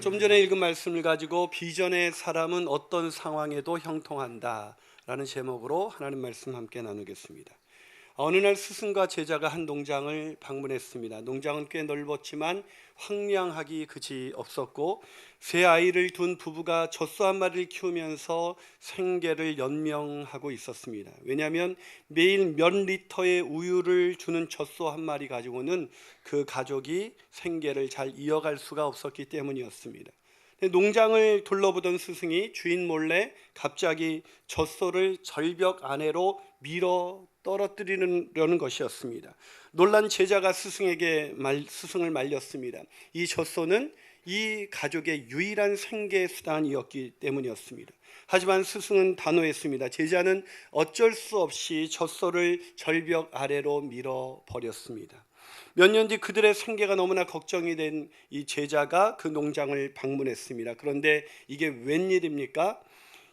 좀 전에 읽은 말씀을 가지고 비전의 사람은 어떤 상황에도 형통한다 라는 제목으로 하나님 말씀 함께 나누겠습니다. 어느 날 스승과 제자가 한 농장을 방문했습니다. 농장은 꽤 넓었지만 황량하기 그지 없었고 세 아이를 둔 부부가 젖소 한 마리를 키우면서 생계를 연명하고 있었습니다. 왜냐하면 매일 몇 리터의 우유를 주는 젖소 한 마리 가지고는 그 가족이 생계를 잘 이어갈 수가 없었기 때문이었습니다. 농장을 둘러보던 스승이 주인 몰래 갑자기 젖소를 절벽 아래로 밀어 떨어뜨리려는 것이었습니다. 놀란 제자가 스승을 말렸습니다. 이 젖소는 이 가족의 유일한 생계 수단이었기 때문이었습니다. 하지만 스승은 단호했습니다. 제자는 어쩔 수 없이 젖소를 절벽 아래로 밀어 버렸습니다. 몇 년 뒤 그들의 생계가 너무나 걱정이 된 이 제자가 그 농장을 방문했습니다. 그런데 이게 웬일입니까?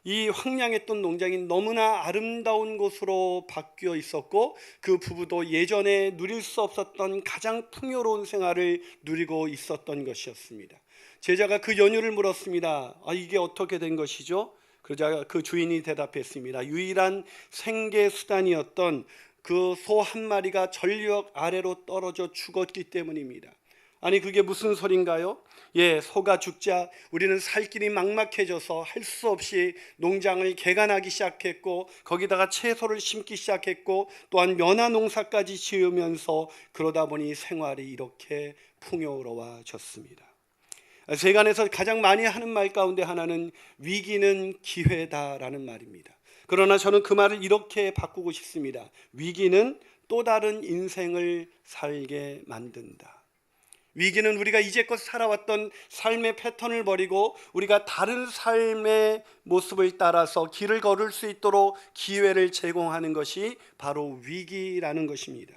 이 황량했던 농장이 너무나 아름다운 곳으로 바뀌어 있었고 그 부부도 예전에 누릴 수 없었던 가장 풍요로운 생활을 누리고 있었던 것이었습니다. 제자가 그 연유를 물었습니다. 이게 어떻게 된 것이죠? 그러자 그 주인이 대답했습니다. 유일한 생계 수단이었던 그 소 한 마리가 절벽 아래로 떨어져 죽었기 때문입니다. 아니 그게 무슨 소린가요? 소가 죽자 우리는 살 길이 막막해져서 할 수 없이 농장을 개간하기 시작했고 거기다가 채소를 심기 시작했고 또한 면화 농사까지 지으면서 그러다 보니 생활이 이렇게 풍요로워졌습니다. 세간에서 가장 많이 하는 말 가운데 하나는 위기는 기회다라는 말입니다. 그러나 저는 그 말을 이렇게 바꾸고 싶습니다. 위기는 또 다른 인생을 살게 만든다. 위기는 우리가 이제껏 살아왔던 삶의 패턴을 버리고 우리가 다른 삶의 모습을 따라서 길을 걸을 수 있도록 기회를 제공하는 것이 바로 위기라는 것입니다.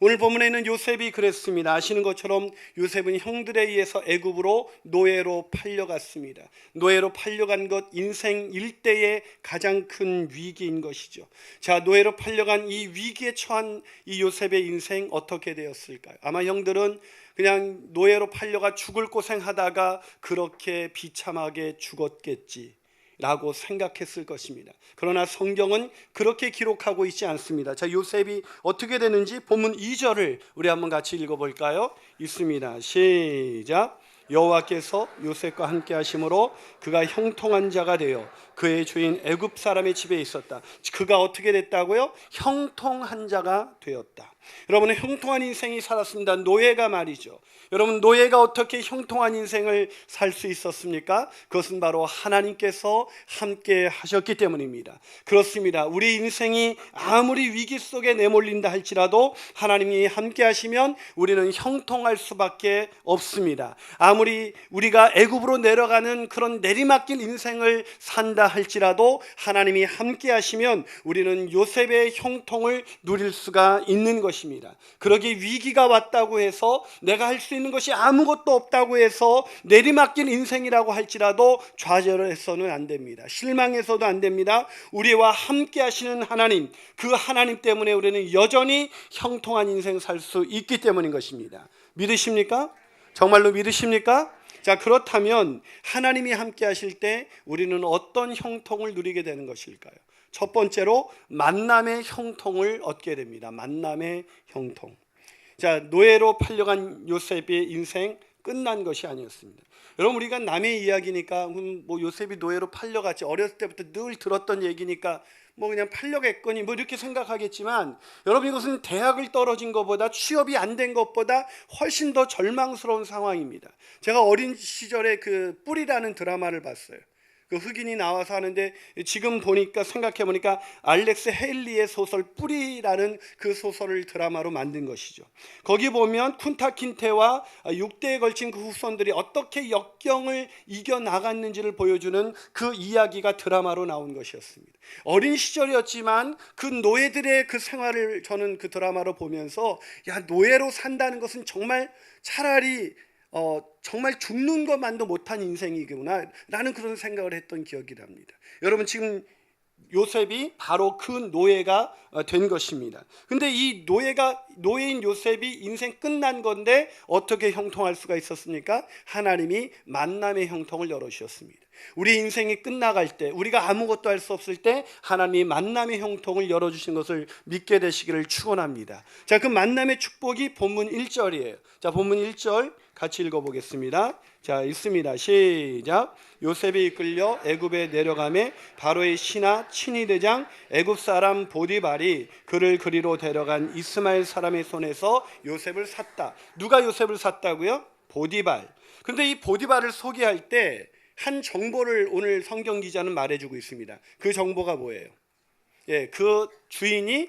오늘 본문에는 요셉이 그랬습니다. 아시는 것처럼 요셉은 형들에 의해서 애굽으로 노예로 팔려갔습니다. 노예로 팔려간 것 인생 일대의 가장 큰 위기인 것이죠. 자, 노예로 팔려간 이 위기에 처한 이 요셉의 인생 어떻게 되었을까요? 아마 형들은 그냥 노예로 팔려가 죽을 고생하다가 그렇게 비참하게 죽었겠지 라고 생각했을 것입니다. 그러나 성경은 그렇게 기록하고 있지 않습니다. 자, 요셉이 어떻게 되는지 본문 2절을 우리 한번 같이 읽어볼까요? 있습니다. 시작. 여호와께서 요셉과 함께 하심으로 그가 형통한 자가 되어 그의 주인 애굽 사람의 집에 있었다. 그가 어떻게 됐다고요? 형통한 자가 되었다. 여러분은 형통한 인생이 살았습니다. 노예가 말이죠. 여러분 노예가 어떻게 형통한 인생을 살 수 있었습니까? 그것은 바로 하나님께서 함께 하셨기 때문입니다. 그렇습니다. 우리 인생이 아무리 위기 속에 내몰린다 할지라도 하나님이 함께 하시면 우리는 형통할 수밖에 없습니다. 아무리 우리가 애굽으로 내려가는 그런 내리막길 인생을 산다 할지라도 하나님이 함께 하시면 우리는 요셉의 형통을 누릴 수가 있는 것입니다. 그러기 위기가 왔다고 해서 내가 할 수 있는 것이 아무것도 없다고 해서 내리막길 인생이라고 할지라도 좌절해서는 안 됩니다. 실망해서도 안 됩니다. 우리와 함께 하시는 하나님, 그 하나님 때문에 우리는 여전히 형통한 인생 살 수 있기 때문인 것입니다. 믿으십니까? 정말로 믿으십니까? 자, 그렇다면 하나님이 함께 하실 때 우리는 어떤 형통을 누리게 되는 것일까요? 첫 번째로 만남의 형통을 얻게 됩니다. 만남의 형통. 자, 노예로 팔려간 요셉의 인생 끝난 것이 아니었습니다. 여러분 우리가 남의 이야기니까 뭐 요셉이 노예로 팔려갔지 어렸을 때부터 늘 들었던 얘기니까 뭐 그냥 팔려갔거니 뭐 이렇게 생각하겠지만 여러분 이것은 대학을 떨어진 것보다 취업이 안 된 것보다 훨씬 더 절망스러운 상황입니다. 제가 어린 시절에 그 뿔이라는 드라마를 봤어요. 그 흑인이 나와서 하는데 지금 보니까 생각해 보니까 알렉스 헤일리의 소설 뿔이라는 그 소설을 드라마로 만든 것이죠. 거기 보면 쿤타 킨테와 6대에 걸친 그 후손들이 어떻게 역경을 이겨 나갔는지를 보여주는 그 이야기가 드라마로 나온 것이었습니다. 어린 시절이었지만 그 노예들의 그 생활을 저는 그 드라마로 보면서 야, 노예로 산다는 것은 정말 차라리 정말 죽는 것만도 못한 인생이구나 라는 그런 생각을 했던 기억이 납니다. 여러분 지금 요셉이 바로 그 노예가 된 것입니다. 근데 이 노예인 요셉이 인생 끝난 건데 어떻게 형통할 수가 있었습니까? 하나님이 만남의 형통을 열어주셨습니다. 우리 인생이 끝나갈 때, 우리가 아무것도 할 수 없을 때 하나님이 만남의 형통을 열어주신 것을 믿게 되시기를 축원합니다. 자, 그 만남의 축복이 본문 1절이에요. 자, 본문 1절 같이 읽어보겠습니다. 자, 읽습니다. 시작. 요셉이 이끌려 애굽에 내려가매 바로의 신하 친위대장 애굽 사람 보디발이 그를 그리로 데려간 이스마엘 사람의 손에서 요셉을 샀다. 누가 요셉을 샀다고요? 보디발. 근데 이 보디발을 소개할 때 한 정보를 오늘 성경 기자는 말해주고 있습니다. 그 정보가 뭐예요? 그 주인이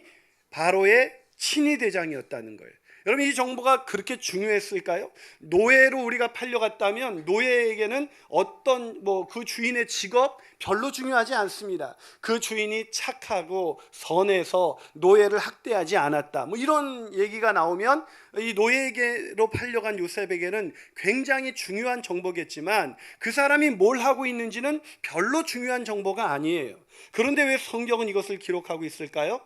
바로의 친위대장이었다는 거예요. 여러분, 이 정보가 그렇게 중요했을까요? 노예로 우리가 팔려갔다면 노예에게는 어떤 그 주인의 직업 별로 중요하지 않습니다. 그 주인이 착하고 선해서 노예를 학대하지 않았다, 이런 얘기가 나오면 이 노예에게로 팔려간 요셉에게는 굉장히 중요한 정보겠지만 그 사람이 뭘 하고 있는지는 별로 중요한 정보가 아니에요. 그런데 왜 성경은 이것을 기록하고 있을까요?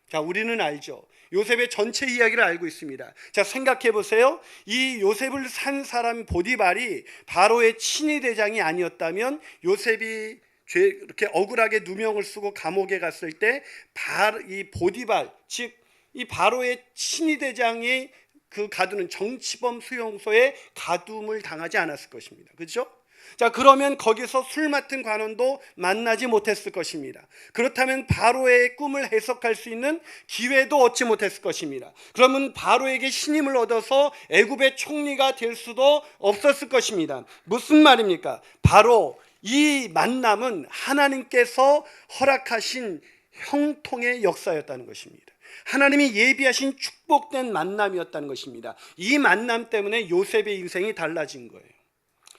자, 우리는 알죠. 요셉의 전체 이야기를 알고 있습니다. 자, 생각해 보세요. 이 요셉을 산 사람 보디발이 바로의 친위대장이 아니었다면 요셉이 이렇게 억울하게 누명을 쓰고 감옥에 갔을 때 이 보디발, 즉 이 바로의 친위대장이 그 가두는 정치범 수용소에 가둠을 당하지 않았을 것입니다. 그렇죠? 자, 그러면 거기서 술 맡은 관원도 만나지 못했을 것입니다. 그렇다면 바로의 꿈을 해석할 수 있는 기회도 얻지 못했을 것입니다. 그러면 바로에게 신임을 얻어서 애굽의 총리가 될 수도 없었을 것입니다. 무슨 말입니까? 바로 이 만남은 하나님께서 허락하신 형통의 역사였다는 것입니다. 하나님이 예비하신 축복된 만남이었다는 것입니다. 이 만남 때문에 요셉의 인생이 달라진 거예요.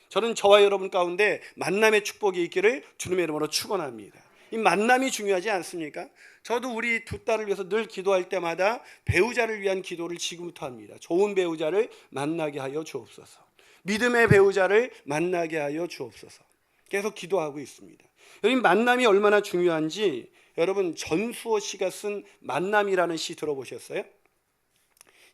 저는 저와 여러분 가운데 만남의 축복이 있기를 주님의 이름으로 축원합니다. 이 만남이 중요하지 않습니까? 저도 우리 두 딸을 위해서 늘 기도할 때마다 배우자를 위한 기도를 지금부터 합니다. 좋은 배우자를 만나게 하여 주옵소서. 믿음의 배우자를 만나게 하여 주옵소서. 계속 기도하고 있습니다. 여러분, 만남이 얼마나 중요한지 여러분 전수호 씨가 쓴 만남이라는 시 들어보셨어요?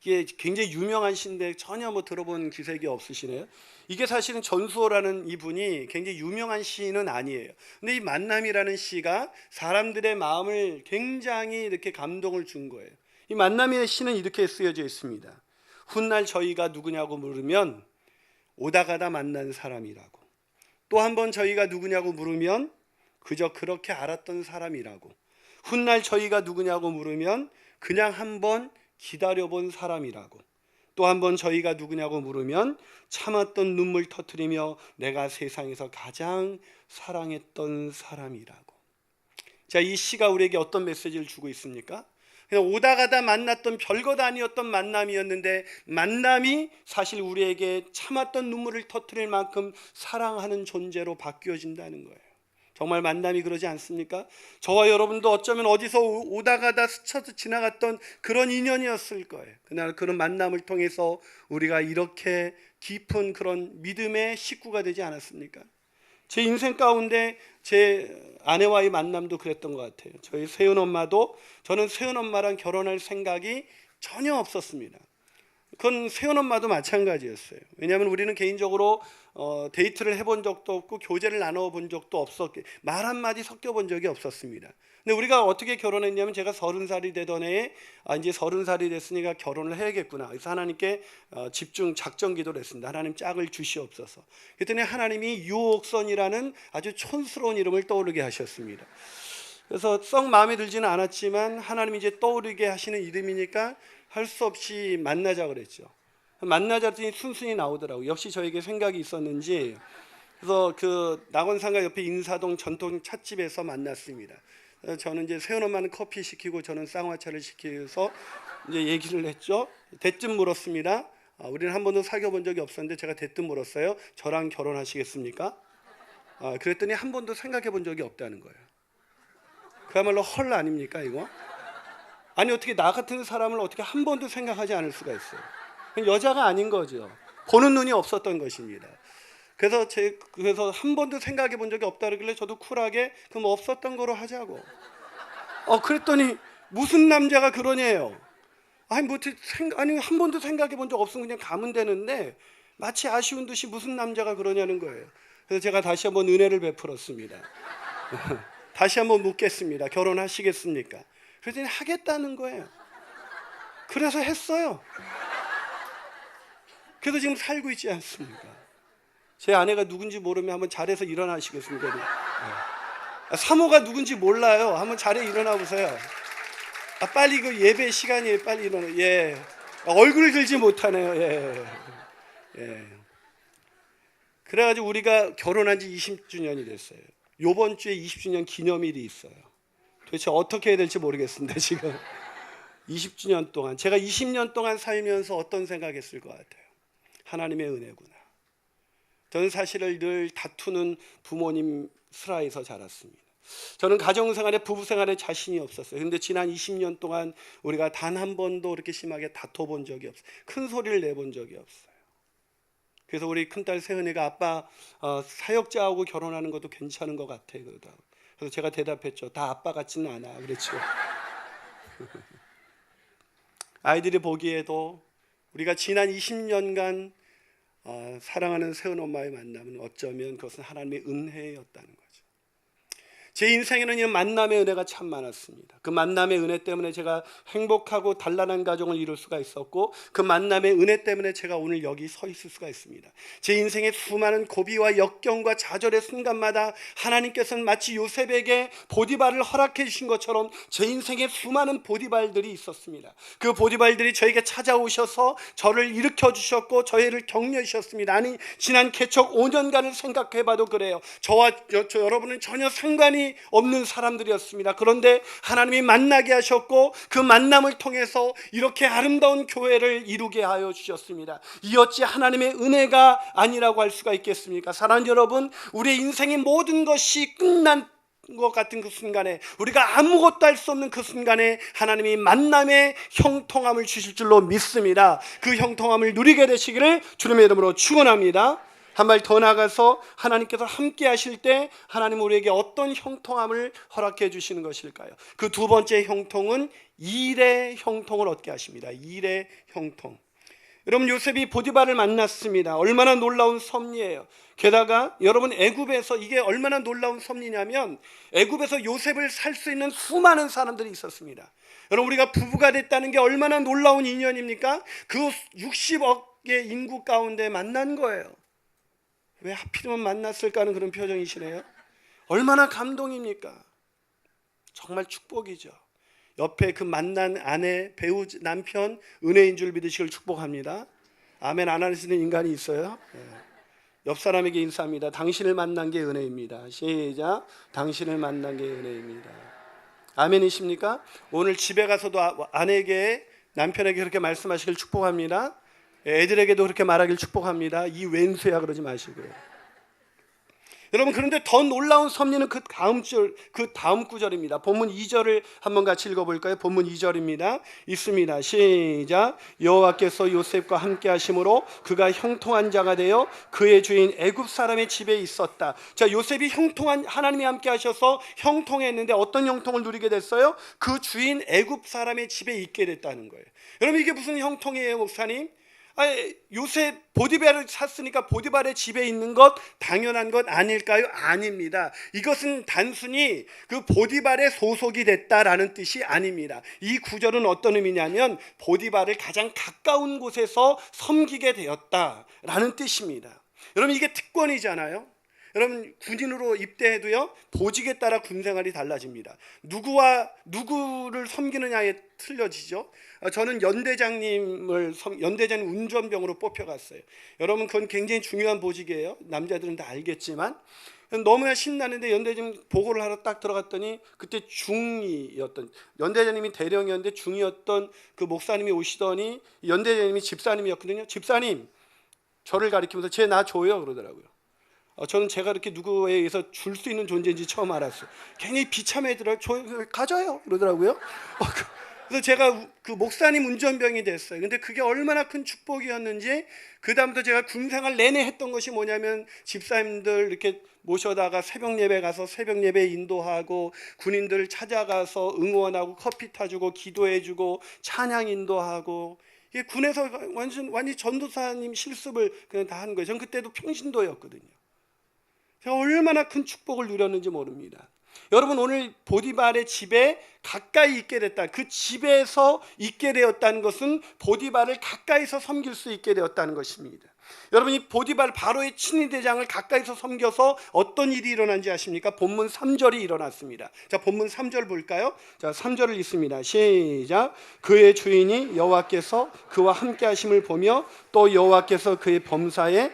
이게 굉장히 유명한 시인데 전혀 들어본 기색이 없으시네요. 이게 사실은 전수호라는 이분이 굉장히 유명한 시인은 아니에요. 근데 이 만남이라는 시가 사람들의 마음을 굉장히 이렇게 감동을 준 거예요. 이 만남의 시는 이렇게 쓰여져 있습니다. 훗날 저희가 누구냐고 물으면 오다 가다 만난 사람이라고. 또 한 번 저희가 누구냐고 물으면 그저 그렇게 알았던 사람이라고. 훗날 저희가 누구냐고 물으면 그냥 한번 기다려본 사람이라고. 또 한 번 저희가 누구냐고 물으면 참았던 눈물 터뜨리며 내가 세상에서 가장 사랑했던 사람이라고. 자, 이 시가 우리에게 어떤 메시지를 주고 있습니까? 그냥 오다 가다 만났던 별것 아니었던 만남이었는데 만남이 사실 우리에게 참았던 눈물을 터뜨릴 만큼 사랑하는 존재로 바뀌어진다는 거예요. 정말 만남이 그러지 않습니까? 저와 여러분도 어쩌면 어디서 오다 가다 스쳐서 지나갔던 그런 인연이었을 거예요. 그날 그런 만남을 통해서 우리가 이렇게 깊은 그런 믿음의 식구가 되지 않았습니까? 제 인생 가운데 제 아내와의 만남도 그랬던 것 같아요. 저희 세은엄마도, 저는 세은엄마랑 결혼할 생각이 전혀 없었습니다. 그건 세은엄마도 마찬가지였어요. 왜냐하면 우리는 개인적으로 데이트를 해본 적도 없고 교제를 나눠본 적도 없었고 말 한마디 섞여본 적이 없었습니다. 근데 우리가 어떻게 결혼했냐면 제가 30살이 되던 해에 이제 30살이 됐으니까 결혼을 해야겠구나. 그래서 하나님께 집중 작정 기도를 했습니다. 하나님 짝을 주시옵소서. 그랬더니 하나님이 유옥선이라는 아주 촌스러운 이름을 떠오르게 하셨습니다. 그래서 썩 마음에 들지는 않았지만 하나님이 이제 떠오르게 하시는 이름이니까 할 수 없이 만나자 그랬죠. 만나자 했더니 순순히 나오더라고요. 역시 저에게 생각이 있었는지 그래서 그 낙원상가 옆에 인사동 전통 찻집에서 만났습니다. 저는 이제 세은엄마는 커피 시키고 저는 쌍화차를 시켜서 이제 얘기를 했죠. 대뜸 물었습니다. 우리는 한 번도 사귀어 본 적이 없었는데 제가 대뜸 물었어요. 저랑 결혼하시겠습니까? 그랬더니 한 번도 생각해 본 적이 없다는 거예요. 그야말로 헐 아닙니까 이거? 아니 어떻게 나 같은 사람을 어떻게 한 번도 생각하지 않을 수가 있어요. 여자가 아닌 거죠. 보는 눈이 없었던 것입니다. 그래서 한 번도 생각해 본 적이 없다 그러길래 저도 쿨하게 그럼 없었던 거로 하자고. 그랬더니 무슨 남자가 그러냐요. 아니 한 번도 생각해 본 적 없으면 그냥 가면 되는데 마치 아쉬운 듯이 무슨 남자가 그러냐는 거예요. 그래서 제가 다시 한번 은혜를 베풀었습니다. 다시 한번 묻겠습니다. 결혼하시겠습니까? 그랬더니 하겠다는 거예요. 그래서 했어요. 그래서 지금 살고 있지 않습니까? 제 아내가 누군지 모르면 한번 자리에서 일어나시겠습니까? 네. 사모가 누군지 몰라요. 한번 자리에 일어나 보세요. 빨리 그 예배 시간이에요. 빨리 일어나. 예. 얼굴을 들지 못하네요. 예. 그래가지고 우리가 결혼한 지 20주년이 됐어요. 요번 주에 20주년 기념일이 있어요. 도대체 어떻게 해야 될지 모르겠습니다. 지금 20주년 동안 제가 20년 동안 살면서 어떤 생각했을 것 같아요. 하나님의 은혜구나. 저는 사실을 늘 다투는 부모님 슬하에서 자랐습니다. 저는 가정생활에 부부생활에 자신이 없었어요. 그런데 지난 20년 동안 우리가 단 한 번도 그렇게 심하게 다퉈본 적이 없어요. 큰 소리를 내본 적이 없어요. 그래서 우리 큰딸 세은이가 아빠 사역자하고 결혼하는 것도 괜찮은 것 같아 그러더라고요. 그래서 제가 대답했죠. 다 아빠 같지는 않아 그랬죠. 아이들이 보기에도 우리가 지난 20년간 사랑하는 세은 엄마의 만남은 어쩌면 그것은 하나님의 은혜였다는 거죠. 제 인생에는 이 만남의 은혜가 참 많았습니다. 그 만남의 은혜 때문에 제가 행복하고 단란한 가정을 이룰 수가 있었고 그 만남의 은혜 때문에 제가 오늘 여기 서 있을 수가 있습니다. 제 인생의 수많은 고비와 역경과 좌절의 순간마다 하나님께서는 마치 요셉에게 보디발을 허락해 주신 것처럼 제 인생에 수많은 보디발들이 있었습니다. 그 보디발들이 저에게 찾아오셔서 저를 일으켜 주셨고 저희를 격려해 주셨습니다. 아니 지난 개척 5년간을 생각해 봐도 그래요. 저와 여러분은 전혀 상관이 없는 사람들이었습니다. 그런데 하나님이 만나게 하셨고 그 만남을 통해서 이렇게 아름다운 교회를 이루게 하여 주셨습니다. 이 어찌 하나님의 은혜가 아니라고 할 수가 있겠습니까? 사랑하는 여러분, 우리의 인생의 모든 것이 끝난 것 같은 그 순간에, 우리가 아무것도 할 수 없는 그 순간에 하나님이 만남의 형통함을 주실 줄로 믿습니다. 그 형통함을 누리게 되시기를 주님의 이름으로 축원합니다. 한 발 더 나가서 하나님께서 함께 하실 때 하나님 우리에게 어떤 형통함을 허락해 주시는 것일까요? 그 두 번째 형통은 일의 형통을 얻게 하십니다. 일의 형통. 여러분, 요셉이 보디발을 만났습니다. 얼마나 놀라운 섭리예요. 게다가 여러분, 애굽에서 이게 얼마나 놀라운 섭리냐면 애굽에서 요셉을 살 수 있는 수많은 사람들이 있었습니다. 여러분, 우리가 부부가 됐다는 게 얼마나 놀라운 인연입니까? 그 60억의 인구 가운데 만난 거예요. 왜 하필이면 만났을까 하는 그런 표정이시네요. 얼마나 감동입니까? 정말 축복이죠. 옆에 그 만난 아내, 배우, 남편 은혜인 줄 믿으시길 축복합니다. 아멘 안 하시는 인간이 있어요? 네. 옆 사람에게 인사합니다. 당신을 만난 게 은혜입니다. 시작. 당신을 만난 게 은혜입니다. 아멘이십니까? 오늘 집에 가서도 아내에게, 남편에게 그렇게 말씀하시길 축복합니다. 애들에게도 그렇게 말하길 축복합니다. 이 왼수야 그러지 마시고요. 여러분, 그런데 더 놀라운 섭리는 그 다음 구절입니다. 본문 2절을 한번 같이 읽어볼까요? 본문 2절입니다. 있습니다. 시작. 여호와께서 요셉과 함께 하심으로 그가 형통한 자가 되어 그의 주인 애굽 사람의 집에 있었다. 자, 요셉이 하나님이 함께 하셔서 형통했는데 어떤 형통을 누리게 됐어요? 그 주인 애굽 사람의 집에 있게 됐다는 거예요. 여러분, 이게 무슨 형통이에요, 목사님? 요셉 보디발을 샀으니까 보디발의 집에 있는 것 당연한 것 아닐까요? 아닙니다. 이것은 단순히 그 보디발의 소속이 됐다라는 뜻이 아닙니다. 이 구절은 어떤 의미냐면 보디발을 가장 가까운 곳에서 섬기게 되었다라는 뜻입니다. 여러분, 이게 특권이잖아요. 여러분, 군인으로 입대해도요, 보직에 따라 군 생활이 달라집니다. 누구를 섬기느냐에 틀려지죠. 저는 연대장님 운전병으로 뽑혀갔어요. 여러분, 그건 굉장히 중요한 보직이에요. 남자들은 다 알겠지만 너무나 신나는데 연대장 보고를 하러 딱 들어갔더니 그때 연대장님이 대령이었는데 중이었던 그 목사님이 오시더니 연대장님이 집사님이었거든요. 집사님, 저를 가리키면서 쟤 나 줘요 그러더라고요. 저는 제가 이렇게 누구에 의해서 줄 수 있는 존재인지 처음 알았어요. 굉장히 비참해더라고요. 가져요 그러더라고요. 그래서 제가 그 목사님 운전병이 됐어요. 근데 그게 얼마나 큰 축복이었는지, 그다음부터 제가 군생활 내내 했던 것이 뭐냐면 집사님들 이렇게 모셔다가 새벽 예배 가서 새벽 예배 인도하고, 군인들 찾아가서 응원하고 커피 타주고 기도해주고 찬양 인도하고, 이게 군에서 완전히 전도사님 실습을 그냥 다 한 거예요. 전 그때도 평신도였거든요. 제가 얼마나 큰 축복을 누렸는지 모릅니다. 여러분, 오늘 보디발의 집에 가까이 있게 됐다. 그 집에서 있게 되었다는 것은 보디발을 가까이서 섬길 수 있게 되었다는 것입니다. 여러분, 이 보디발 바로의 친위대장을 가까이서 섬겨서 어떤 일이 일어난지 아십니까? 본문 3절이 일어났습니다. 자, 본문 3절 볼까요? 자, 3절을 읽습니다. 시작. 그의 주인이 여호와께서 그와 함께 하심을 보며 또 여호와께서 그의 범사에,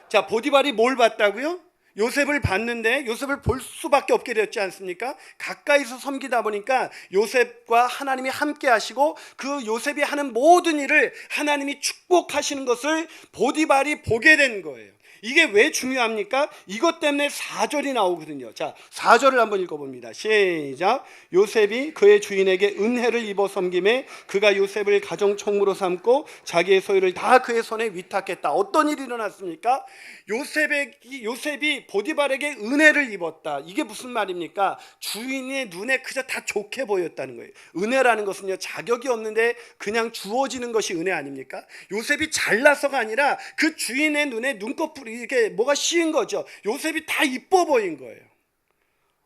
자, 보디발이 뭘 봤다고요? 요셉을 봤는데 요셉을 볼 수밖에 없게 되었지 않습니까? 가까이서 섬기다 보니까 요셉과 하나님이 함께 하시고 그 요셉이 하는 모든 일을 하나님이 축복하시는 것을 보디발이 보게 된 거예요. 이게 왜 중요합니까? 이것 때문에 4절이 나오거든요. 자, 4절을 한번 읽어봅니다. 시작. 요셉이 그의 주인에게 은혜를 입어 섬김에 그가 요셉을 가정총무로 삼고 자기의 소유를 다 그의 손에 위탁했다. 어떤 일이 일어났습니까? 요셉이 보디발에게 은혜를 입었다. 이게 무슨 말입니까? 주인의 눈에 그저 다 좋게 보였다는 거예요. 은혜라는 것은요, 자격이 없는데 그냥 주어지는 것이 은혜 아닙니까? 요셉이 잘나서가 아니라 그 주인의 눈에 눈꺼풀이 이게 뭐가 씌인 거죠. 요셉이 다 이뻐 보인 거예요.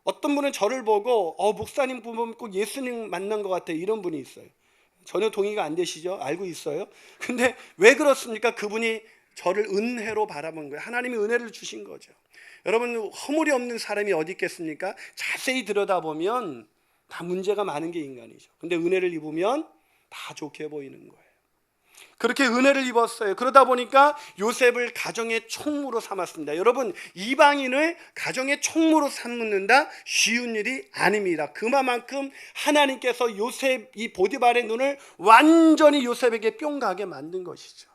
어떤 분은 저를 보고 목사님 보면 꼭 예수님 만난 것 같아요, 이런 분이 있어요. 전혀 동의가 안 되시죠? 알고 있어요. 근데 왜 그렇습니까? 그분이 저를 은혜로 바라본 거예요. 하나님이 은혜를 주신 거죠. 여러분, 허물이 없는 사람이 어디 있겠습니까? 자세히 들여다보면 다 문제가 많은 게 인간이죠. 근데 은혜를 입으면 다 좋게 보이는 거예요. 그렇게 은혜를 입었어요. 그러다 보니까 요셉을 가정의 총무로 삼았습니다. 여러분, 이방인을 가정의 총무로 삼는다 쉬운 일이 아닙니다. 그만큼 하나님께서 이 보디발의 눈을 완전히 요셉에게 뿅 가게 만든 것이죠.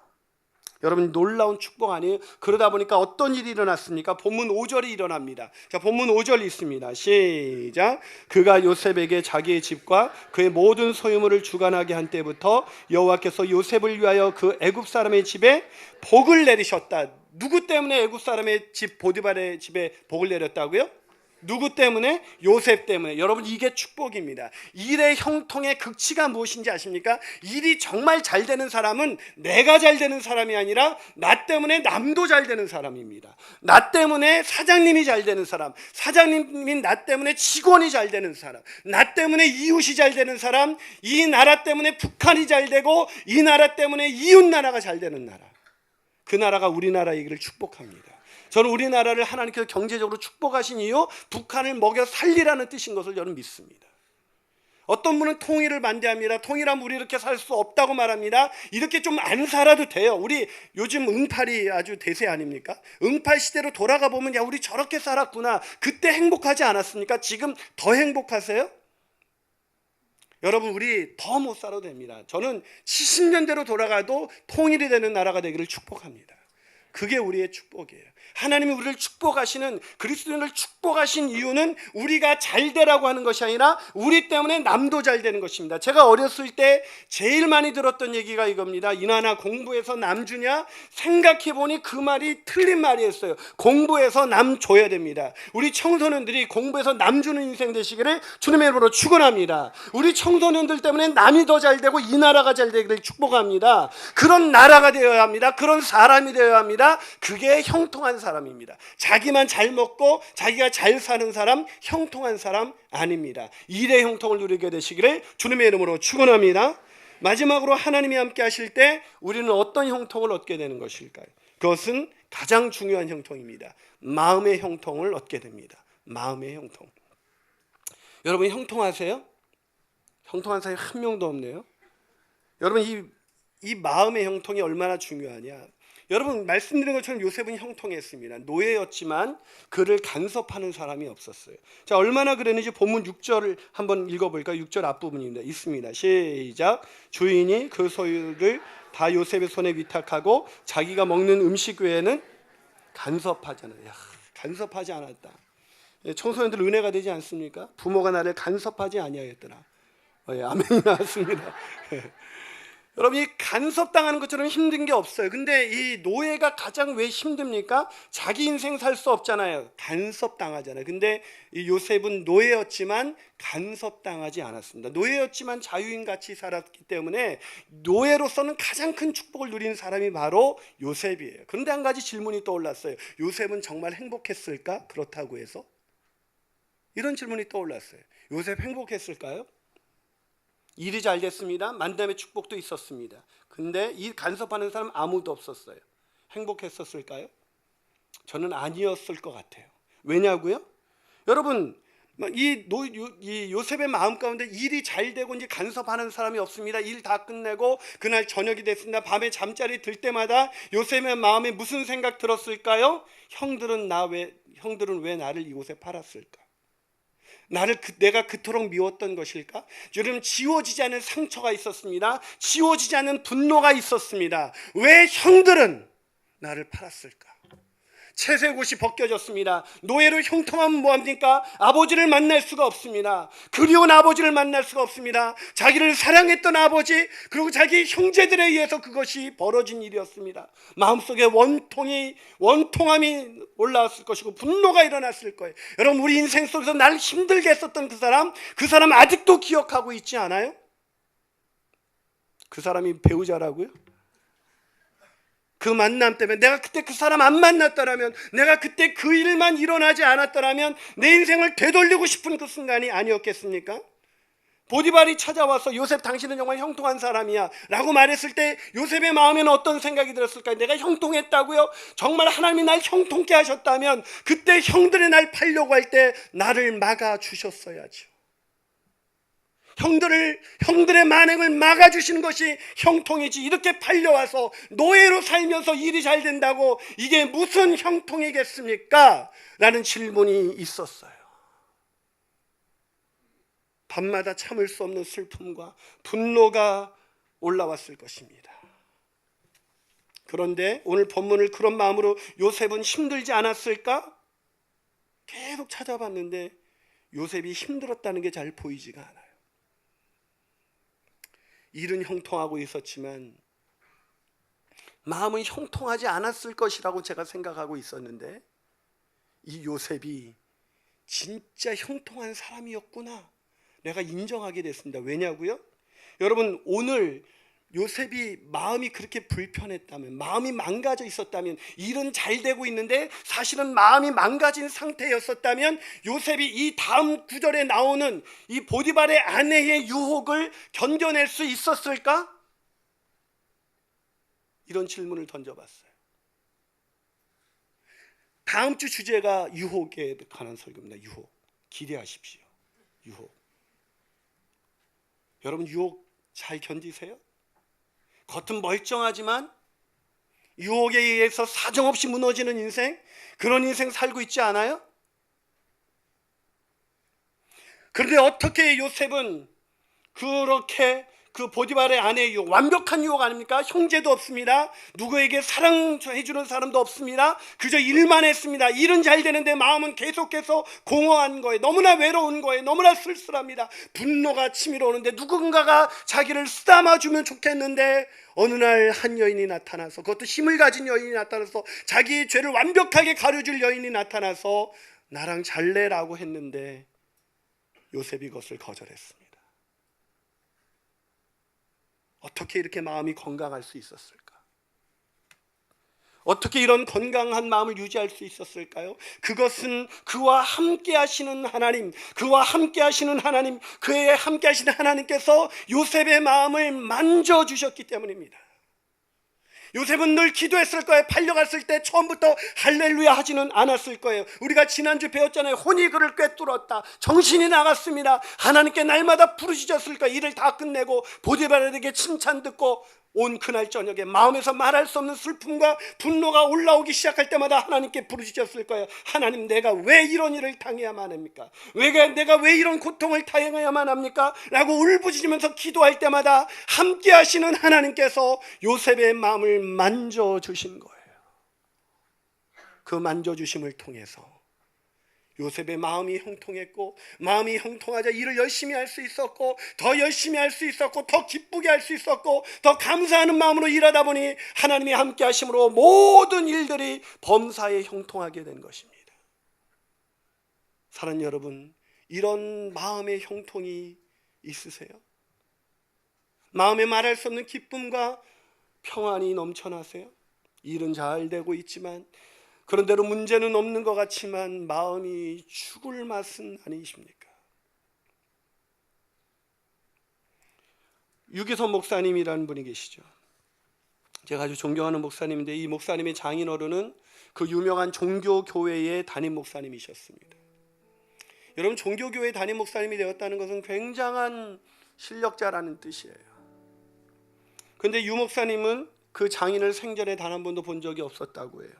여러분, 놀라운 축복 아니에요? 그러다 보니까 어떤 일이 일어났습니까? 본문 5절이 일어납니다. 자, 본문 5절 있습니다. 시작. 그가 요셉에게 자기의 집과 그의 모든 소유물을 주관하게 한 때부터 여호와께서 요셉을 위하여 그 애굽 사람의 집에 복을 내리셨다. 누구 때문에 애굽 사람의 집 보디발의 집에 복을 내렸다고요? 누구 때문에? 요셉 때문에. 여러분, 이게 축복입니다. 일의 형통의 극치가 무엇인지 아십니까? 일이 정말 잘 되는 사람은 내가 잘 되는 사람이 아니라 나 때문에 남도 잘 되는 사람입니다. 나 때문에 사장님이 잘 되는 사람, 사장님이 나 때문에 직원이 잘 되는 사람, 나 때문에 이웃이 잘 되는 사람, 이 나라 때문에 북한이 잘 되고 이 나라 때문에 이웃 나라가 잘 되는 나라, 그 나라가 우리나라이기를 축복합니다. 저는 우리나라를 하나님께서 경제적으로 축복하신 이유, 북한을 먹여 살리라는 뜻인 것을 저는 믿습니다. 어떤 분은 통일을 반대합니다. 통일하면 우리 이렇게 살 수 없다고 말합니다. 이렇게 좀 안 살아도 돼요. 우리 요즘 응팔이 아주 대세 아닙니까? 응팔 시대로 돌아가 보면 야, 우리 저렇게 살았구나. 그때 행복하지 않았습니까? 지금 더 행복하세요? 여러분, 우리 더 못 살아도 됩니다. 저는 70년대로 돌아가도 통일이 되는 나라가 되기를 축복합니다. 그게 우리의 축복이에요. 하나님이 우리를 축복하시는, 그리스도인을 축복하신 이유는 우리가 잘 되라고 하는 것이 아니라 우리 때문에 남도 잘 되는 것입니다. 제가 어렸을 때 제일 많이 들었던 얘기가 이겁니다. 이나나 공부해서 남 주냐? 생각해보니 그 말이 틀린 말이었어요. 공부해서 남 줘야 됩니다. 우리 청소년들이 공부해서 남 주는 인생 되시기를 주님의 이름으로 축원합니다. 우리 청소년들 때문에 남이 더 잘 되고 이 나라가 잘 되기를 축복합니다. 그런 나라가 되어야 합니다. 그런 사람이 되어야 합니다. 그게 형통한 사람입니다. 자기만 잘 먹고 자기가 잘 사는 사람, 형통한 사람 아닙니다. 일의 형통을 누리게 되시기를 주님의 이름으로 축원합니다. 마지막으로 하나님이 함께 하실 때 우리는 어떤 형통을 얻게 되는 것일까요? 그것은 가장 중요한 형통입니다. 마음의 형통을 얻게 됩니다. 마음의 형통. 여러분, 형통하세요? 형통한 사람이 한 명도 없네요. 여러분, 이 마음의 형통이 얼마나 중요하냐. 여러분, 말씀드린 것처럼 요셉은 형통했습니다. 노예였지만 그를 간섭하는 사람이 없었어요. 자, 얼마나 그랬는지 본문 6절을 한번 읽어볼까요? 6절 앞부분입니다. 있습니다. 시작. 주인이 그 소유를 다 요셉의 손에 위탁하고 자기가 먹는 음식 외에는 간섭하지 않았다. 간섭하지 않았다. 청소년들 은혜가 되지 않습니까? 부모가 나를 간섭하지 아니하였더라. 예, 아멘이 나왔습니다. 여러분, 이 간섭당하는 것처럼 힘든 게 없어요. 근데 이 노예가 가장 왜 힘듭니까? 자기 인생 살 수 없잖아요. 간섭당하잖아요. 근데 이 요셉은 노예였지만 간섭당하지 않았습니다. 노예였지만 자유인같이 살았기 때문에 노예로서는 가장 큰 축복을 누린 사람이 바로 요셉이에요. 그런데 한 가지 질문이 떠올랐어요. 요셉은 정말 행복했을까? 그렇다고 해서 이런 질문이 떠올랐어요. 요셉 행복했을까요? 일이 잘 됐습니다. 만담의 축복도 있었습니다. 근데 이 간섭하는 사람 아무도 없었어요. 행복했었을까요? 저는 아니었을 것 같아요. 왜냐고요? 여러분, 이 요셉의 마음 가운데 일이 잘 되고 이제 간섭하는 사람이 없습니다. 일 다 끝내고 그날 저녁이 됐습니다. 밤에 잠자리 들 때마다 요셉의 마음에 무슨 생각 들었을까요? 형들은 왜 나를 이곳에 팔았을까? 내가 그토록 미웠던 것일까? 여러분, 지워지지 않은 상처가 있었습니다. 지워지지 않은 분노가 있었습니다. 왜 형들은 나를 팔았을까? 채색옷이 벗겨졌습니다. 노예로 형통하면 뭐합니까? 아버지를 만날 수가 없습니다. 그리운 아버지를 만날 수가 없습니다. 자기를 사랑했던 아버지, 그리고 자기 형제들에 의해서 그것이 벌어진 일이었습니다. 마음속에 원통함이 올라왔을 것이고 분노가 일어났을 거예요. 여러분, 우리 인생 속에서 날 힘들게 했었던 그 사람 아직도 기억하고 있지 않아요? 그 사람이 배우자라고요? 그 만남 때문에 내가 그때 그 사람 안 만났더라면, 내가 그때 그 일만 일어나지 않았더라면 내 인생을 되돌리고 싶은 그 순간이 아니었겠습니까? 보디발이 찾아와서 요셉, 당신은 정말 형통한 사람이야 라고 말했을 때 요셉의 마음에는 어떤 생각이 들었을까요? 내가 형통했다고요? 정말 하나님이 날 형통케 하셨다면 그때 형들이 날 팔려고 할 때 나를 막아주셨어야죠. 형들의 만행을 막아주시는 것이 형통이지, 이렇게 팔려와서 노예로 살면서 일이 잘 된다고 이게 무슨 형통이겠습니까? 라는 질문이 있었어요. 밤마다 참을 수 없는 슬픔과 분노가 올라왔을 것입니다. 그런데 오늘 본문을 그런 마음으로 요셉은 힘들지 않았을까? 계속 찾아봤는데 요셉이 힘들었다는 게 잘 보이지가 않아요. 일은 형통하고 있었지만 마음은 형통하지 않았을 것이라고 제가 생각하고 있었는데 이 요셉이 진짜 형통한 사람이었구나, 내가 인정하게 됐습니다. 왜냐고요? 여러분, 오늘 요셉이 마음이 그렇게 불편했다면, 마음이 망가져 있었다면, 일은 잘 되고 있는데 사실은 마음이 망가진 상태였었다면 요셉이 이 다음 구절에 나오는 이 보디발의 아내의 유혹을 견뎌낼 수 있었을까? 이런 질문을 던져봤어요. 다음 주 주제가 유혹에 관한 설교입니다. 유혹. 기대하십시오. 유혹. 여러분, 유혹 잘 견디세요? 겉은 멀쩡하지만 유혹에 의해서 사정없이 무너지는 인생, 그런 인생 살고 있지 않아요? 그런데 어떻게 요셉은 그렇게 그 보디발의 아내의 유혹, 완벽한 유혹 아닙니까? 형제도 없습니다. 누구에게 사랑해주는 사람도 없습니다. 그저 일만 했습니다. 일은 잘 되는데 마음은 계속해서 공허한 거예요. 너무나 외로운 거예요. 너무나 쓸쓸합니다. 분노가 치밀어 오는데 누군가가 자기를 쓰다마주면 좋겠는데 어느 날 한 여인이 나타나서, 그것도 힘을 가진 여인이 나타나서, 자기의 죄를 완벽하게 가려줄 여인이 나타나서 나랑 잘래라고 했는데 요셉이 그것을 거절했습니다. 어떻게 이렇게 마음이 건강할 수 있었을까? 어떻게 이런 건강한 마음을 유지할 수 있었을까요? 그것은 그와 함께 하시는 하나님, 그와 함께 하시는 하나님, 그에 함께 하시는 하나님께서 요셉의 마음을 만져주셨기 때문입니다. 요셉은 늘 기도했을 거예요. 팔려갔을 때 처음부터 할렐루야 하지는 않았을 거예요. 우리가 지난주 배웠잖아요. 혼이 그를 꿰뚫었다. 정신이 나갔습니다. 하나님께 날마다 부르짖었을 거예요. 일을 다 끝내고 보디발에게 칭찬 듣고 온 그날 저녁에 마음에서 말할 수 없는 슬픔과 분노가 올라오기 시작할 때마다 하나님께 부르짖었을 거예요. 하나님, 내가 왜 이런 일을 당해야만 합니까? 내가 왜 이런 고통을 당해야만 합니까? 라고 울부짖으면서 기도할 때마다 함께 하시는 하나님께서 요셉의 마음을 만져주신 거예요. 그 만져주심을 통해서 요셉의 마음이 형통했고, 마음이 형통하자 일을 열심히 할 수 있었고, 더 열심히 할 수 있었고, 더 기쁘게 할 수 있었고, 더 감사하는 마음으로 일하다 보니 하나님이 함께 하심으로 모든 일들이 범사에 형통하게 된 것입니다. 사랑하는 여러분, 이런 마음의 형통이 있으세요? 마음에 말할 수 없는 기쁨과 평안이 넘쳐나세요? 일은 잘 되고 있지만, 그런대로 문제는 없는 것 같지만 마음이 죽을 맛은 아니십니까? 유기선 목사님이라는 분이 계시죠. 제가 아주 존경하는 목사님인데, 이 목사님의 장인어른은 그 유명한 종교교회의 담임 목사님이셨습니다. 여러분, 종교교회 담임 목사님이 되었다는 것은 굉장한 실력자라는 뜻이에요. 그런데 유 목사님은 그 장인을 생전에 단 한 번도 본 적이 없었다고 해요.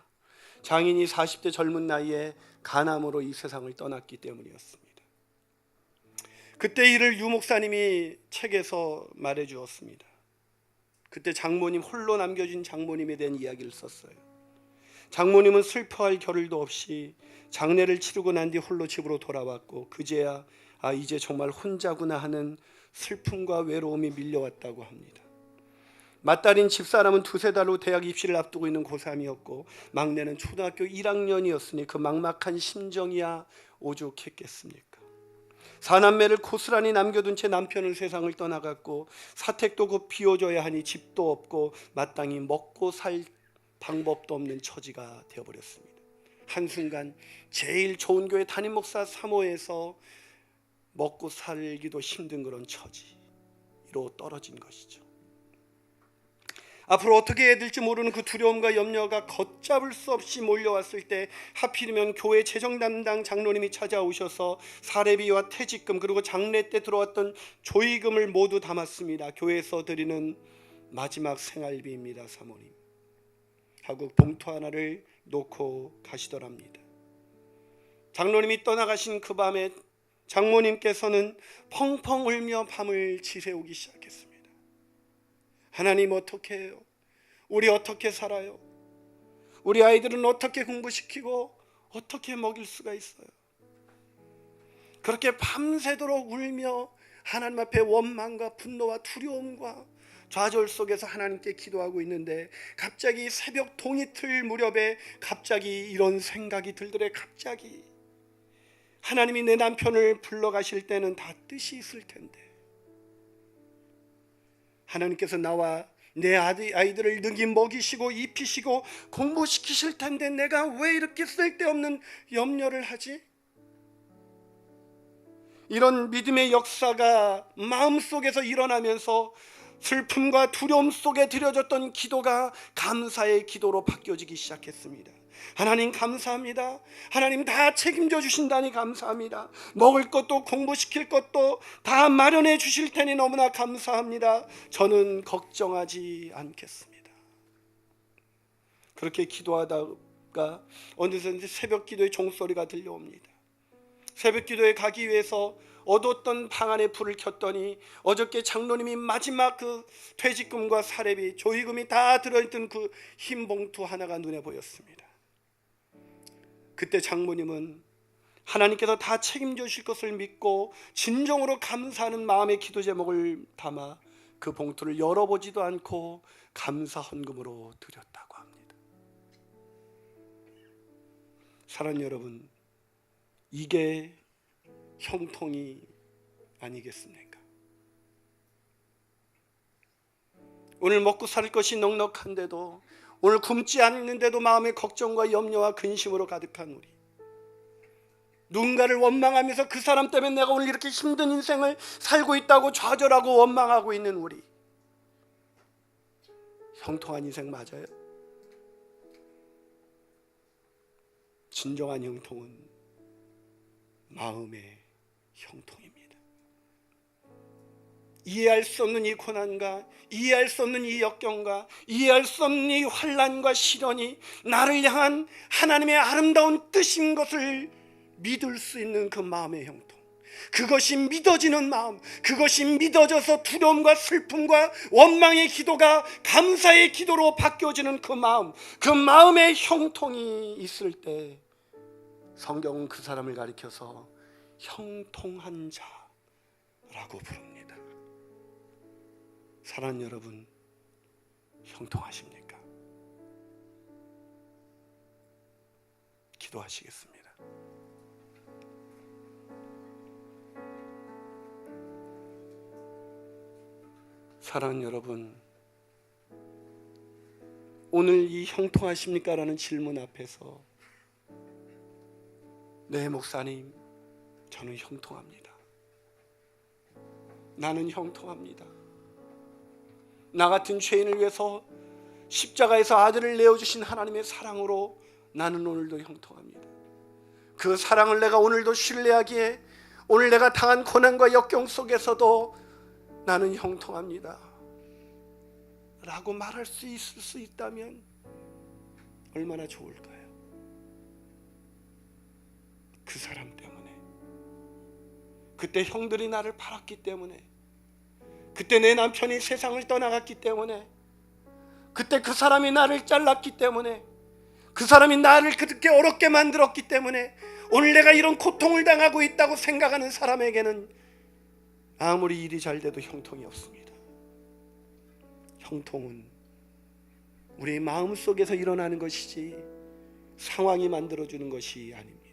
장인이 40대 젊은 나이에 간암으로 이 세상을 떠났기 때문이었습니다. 그때 이를 유 목사님이 책에서 말해 주었습니다. 그때 장모님, 홀로 남겨진 장모님에 대한 이야기를 썼어요. 장모님은 슬퍼할 겨를도 없이 장례를 치르고 난 뒤 홀로 집으로 돌아왔고, 그제야 이제 정말 혼자구나 하는 슬픔과 외로움이 밀려왔다고 합니다. 맏딸인 집사람은 두세 달 후 대학 입시를 앞두고 있는 고3이었고, 막내는 초등학교 1학년이었으니 그 막막한 심정이야 오죽했겠습니까? 사남매를 고스란히 남겨둔 채 남편은 세상을 떠나갔고, 사택도 곧 비워줘야 하니 집도 없고 마땅히 먹고 살 방법도 없는 처지가 되어버렸습니다. 한순간 제일 좋은 교회 담임 목사 사모에서 먹고 살기도 힘든 그런 처지로 떨어진 것이죠. 앞으로 어떻게 해야 될지 모르는 그 두려움과 염려가 걷잡을 수 없이 몰려왔을 때, 하필이면 교회 재정 담당 장로님이 찾아오셔서 사례비와 퇴직금, 그리고 장례 때 들어왔던 조의금을 모두 담았습니다. 교회에서 드리는 마지막 생활비입니다, 사모님 하고 봉투 하나를 놓고 가시더랍니다. 장로님이 떠나가신 그 밤에 장모님께서는 펑펑 울며 밤을 지새우기 시작했습니다. 하나님, 어떻게 해요? 우리 어떻게 살아요? 우리 아이들은 어떻게 공부시키고 어떻게 먹일 수가 있어요? 그렇게 밤새도록 울며 하나님 앞에 원망과 분노와 두려움과 좌절 속에서 하나님께 기도하고 있는데, 갑자기 새벽 동이틀 무렵에 갑자기 이런 생각이 들더래. 갑자기 하나님이 내 남편을 불러가실 때는 다 뜻이 있을 텐데, 하나님께서 나와 내 아이들을 능히 먹이시고 입히시고 공부시키실 텐데 내가 왜 이렇게 쓸데없는 염려를 하지? 이런 믿음의 역사가 마음속에서 일어나면서 슬픔과 두려움 속에 드려졌던 기도가 감사의 기도로 바뀌어지기 시작했습니다. 하나님 감사합니다. 하나님 다 책임져 주신다니 감사합니다. 먹을 것도 공부시킬 것도 다 마련해 주실 테니 너무나 감사합니다. 저는 걱정하지 않겠습니다. 그렇게 기도하다가 어느새 새벽 기도의 종소리가 들려옵니다. 새벽 기도에 가기 위해서 어두웠던 방 안에 불을 켰더니 어저께 장로님이 마지막 그 퇴직금과 사례비, 조의금이 다 들어있던 그 흰 봉투 하나가 눈에 보였습니다. 그때 장모님은 하나님께서 다 책임져 주실 것을 믿고 진정으로 감사하는 마음의 기도 제목을 담아 그 봉투를 열어보지도 않고 감사 헌금으로 드렸다고 합니다. 사랑하는 여러분, 이게 형통이 아니겠습니까? 오늘 먹고 살 것이 넉넉한데도, 오늘 굶지 않는데도 마음의 걱정과 염려와 근심으로 가득한 우리, 누군가를 원망하면서 그 사람 때문에 내가 오늘 이렇게 힘든 인생을 살고 있다고 좌절하고 원망하고 있는 우리, 형통한 인생 맞아요? 진정한 형통은 마음의 형통입니다. 이해할 수 없는 이 고난과 이해할 수 없는 이 역경과 이해할 수 없는 이 환난과 시련이 나를 향한 하나님의 아름다운 뜻인 것을 믿을 수 있는 그 마음의 형통, 그것이 믿어지는 마음, 그것이 믿어져서 두려움과 슬픔과 원망의 기도가 감사의 기도로 바뀌어지는 그 마음, 그 마음의 형통이 있을 때 성경은 그 사람을 가리켜서 형통한 자라고 부릅니다. 사랑하는 여러분, 형통하십니까? 기도하시겠습니다. 사랑하는 여러분, 오늘 이 형통하십니까? 라는 질문 앞에서 네, 목사님, 저는 형통합니다. 나는 형통합니다. 나 같은 죄인을 위해서 십자가에서 아들을 내어주신 하나님의 사랑으로 나는 오늘도 형통합니다. 그 사랑을 내가 오늘도 신뢰하기에 오늘 내가 당한 고난과 역경 속에서도 나는 형통합니다 라고 말할 수 있을 수 있다면 얼마나 좋을까요? 그 사람 때문에, 그때 형들이 나를 팔았기 때문에, 그때 내 남편이 세상을 떠나갔기 때문에, 그때 그 사람이 나를 잘랐기 때문에, 그 사람이 나를 그렇게 어렵게 만들었기 때문에 오늘 내가 이런 고통을 당하고 있다고 생각하는 사람에게는 아무리 일이 잘 돼도 형통이 없습니다. 형통은 우리의 마음속에서 일어나는 것이지 상황이 만들어주는 것이 아닙니다.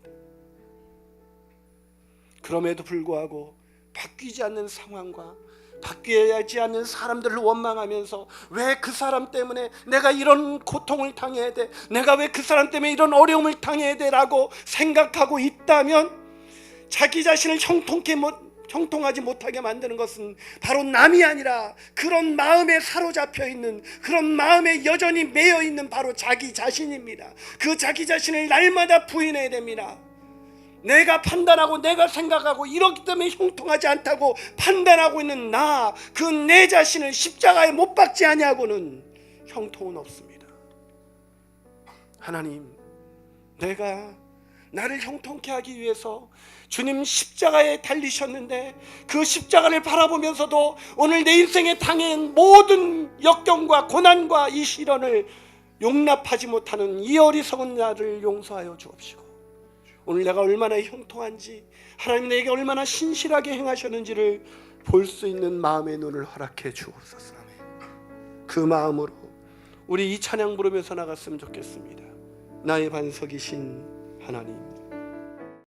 그럼에도 불구하고 바뀌지 않는 상황과 바뀌지 않는 사람들을 원망하면서 왜 그 사람 때문에 내가 이런 고통을 당해야 돼, 내가 왜 그 사람 때문에 이런 어려움을 당해야 돼 라고 생각하고 있다면 자기 자신을 형통하지 못하게 만드는 것은 바로 남이 아니라 그런 마음에 사로잡혀 있는, 그런 마음에 여전히 매여 있는 바로 자기 자신입니다. 그 자기 자신을 날마다 부인해야 됩니다. 내가 판단하고 내가 생각하고 이렇기 때문에 형통하지 않다고 판단하고 있는 나, 그 내 자신을 십자가에 못 박지 아니하고는 형통은 없습니다. 하나님, 내가 나를 형통케 하기 위해서 주님 십자가에 달리셨는데 그 십자가를 바라보면서도 오늘 내 인생에 당한 모든 역경과 고난과 이 시련을 용납하지 못하는 이 어리석은 나를 용서하여 주옵시고, 오늘 내가 얼마나 형통한지, 하나님 내게 얼마나 신실하게 행하셨는지를 볼 수 있는 마음의 눈을 허락해 주옵소서. 그 마음으로 우리 이 찬양 부르면서 나갔으면 좋겠습니다. 나의 반석이신 하나님,